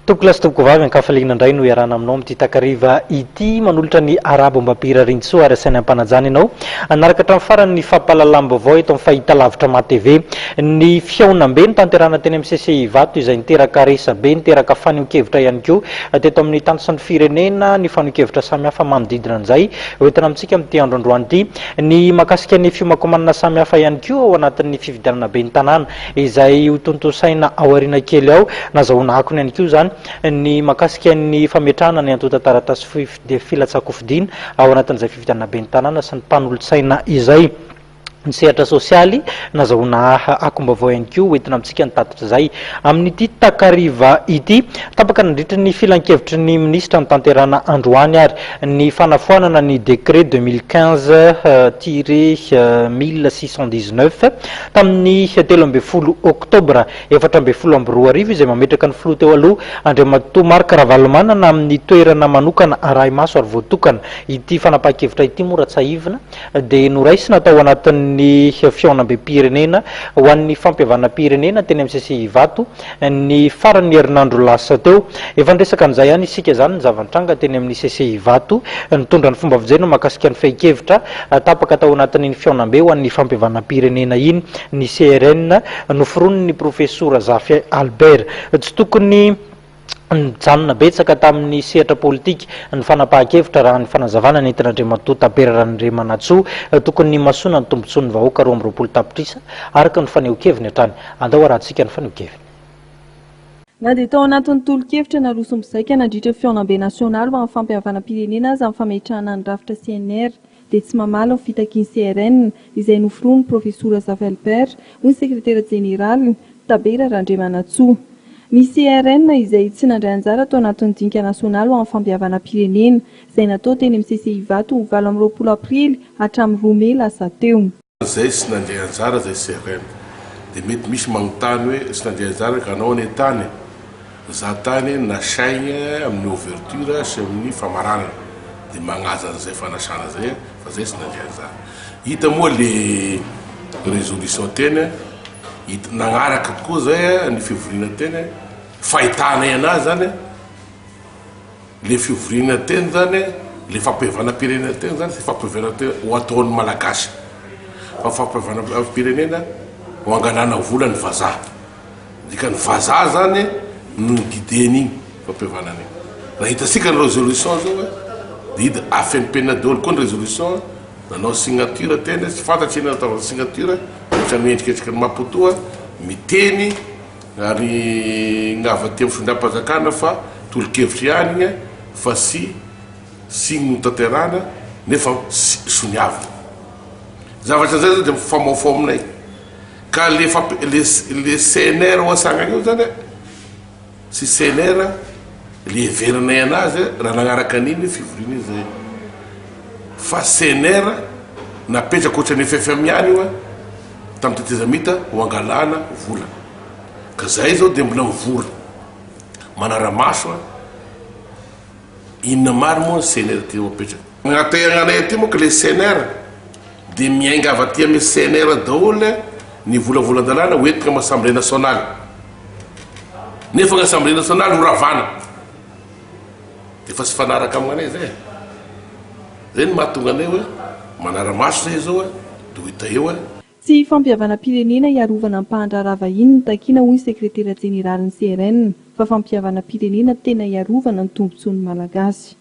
Toklas toko vavy ankafaligna ndray no iarana aminao amity takariva ity manolotra ny arabo mbapira rintsoa ary asaina ampanajany ianao anaraka hatramin'ny farany ny fampahalalam-baovao eto amin'ny fahita lavitra matv ny fiaonam-be ny tanterana teny amin'ny CCI vato izay niteraka resa be niteraka faneho-kevitra ihany koa teto amin'ny tanto sy ny firenena ny faneho-kevitra samihafa manodidina an'izay hoentina amintsika amin'ity androandroany ity ny makasika ny fiomakomanana samihafa ihany koa ao anatin'ny fividianana be ny tanàna izay ho tontosaina ao aoriana kely ao nazahoana akony ihany koa zany ny makasika ny fametrahana ny antota taratasy filatsakofidina ao anatin'izay fividianana be ny tanàna sy ny mpanolotsaina izay ny sehatra sosialy nazahoana akombavao ihany koa hoentina amintsika nitatitra zay amin'ity takariva ity tapaka nandritra ny filan-kevitry ny ministra ny tanterana androany ary ny fanafoanana ny décret 2015-1619 tamin'ny 13 oktobra 2024 izay mametraka ny filoha teo aloha Andriamatoa Marc Ravalomanana amin'ny toerana manokana Araimaso ary voatokana ity fanapahan-kevitra ity mora tsaivina dia noraisina tao anatin'ny ny fiaonam-be pirenena ho an'ny fampiavana pirenena teny amin'ny CCI vato ny farany herinandro lasa teo efa nresaka an'izay ihany isika zany ny zavantranga teny amin'ny CCI vato nitondra ny fomba fijerena makasika ny fehi-kevitra tapaka tao anatin'ny fiaonam-be ho an'ny fampiavana pirenena iny ny CRN noforoniny ny profesora Zafy Albert tsy tokony mijanona betsaka tamin'ny sehatra politika ny fanapahan-kevitra raha ny fanazavana ny entin'Andriamatoa Taberarandriamanantsoa tokony ny masona ny tombontsoa ny vahoaka 20 tapitrisa araka ny faneho-keviny hatrany andao arahantsika ny faneho-keviny. Na dia tao anatin'ny tolo-kevitra na rosom-bizaika nandritra fiaonam-be nasionaly ho amin'ny fampihavana pirenena azy amin'ny fametrahana ny rafitra CNR dia tsy mamala ny fitakiany CRN izay noforoany profesora Zafy Albert ho ny sekretera jeneraly Taberarandriamanantsoa. Ny CRN izay tsy nandray anjara tao anatin'ny dinika nasionaly ho amin'ny fampihavana pirenena izay natao teny amin'ny CCI vato ho 20 aprily hatramin'ny 2 May lasa teo. Zay tsy nandray anjara zay CRN dia mety misy magnontany hoe tsy nandray anjara ka anao any tany za tany nasaigna amin'ny ouverture sy amin'ny famaranana dia magnaja an'izay fanasana zay fa zay tsy nandray anjara. Hita moa le résolution teny nagnaraka tokoa zay ny fivoriana teny fahitana anazy zany le fivoriana teny zany le fampihavana pirenena teny zany sy fampihavana teny ho ataon'ny malagasy fa fampihavana pirenena ho angalana vola ny vazaha dika ny vazaha zany no guideny igny fampihavana an'igny raha hitasika ny résolution zao dia hita afenipena daholo koa ny résolution nanao signature teny tsy fantatry ina natao signature ohatrany miendriketrika ny mapotoa miteny ary gnavaty amin'ny findram-panjakana fa tolo-kevitry ihany fa sy signy notanterana nefa soniavina zavatra zay zao dia famaofao aminay ka le CNR ho asagna io zany sy CNR le everanay anazy raha nagnaraka an'iny fivoriana zay fa CNR napetraka ohatrany FFM ihany io tamin'ny tetezamita ho angalana vola ka zay zao dia mbola mivory manaramaso inona mary moa CNR ty mapetraka agnategnanay aty moa ka le CNR dia miainga avy aty amin'ny CNR daholo ny volavolan-dalàna hoentika amin'ny assemblée nationale nefa ny assemblée nationale ho ravana dia fa tsy fanaraka amin'anay zay zay ny mahatonga anay hoe manaramaso zay zao dia ho hita eo tsy fampihavana pirenena iarovana ny mpahandrara vahiny ny takiana hoy ny sekretera jeneraly ny CRN fa fampihavana pirenena tena iarovana ny tombontsoan'ny malagasy.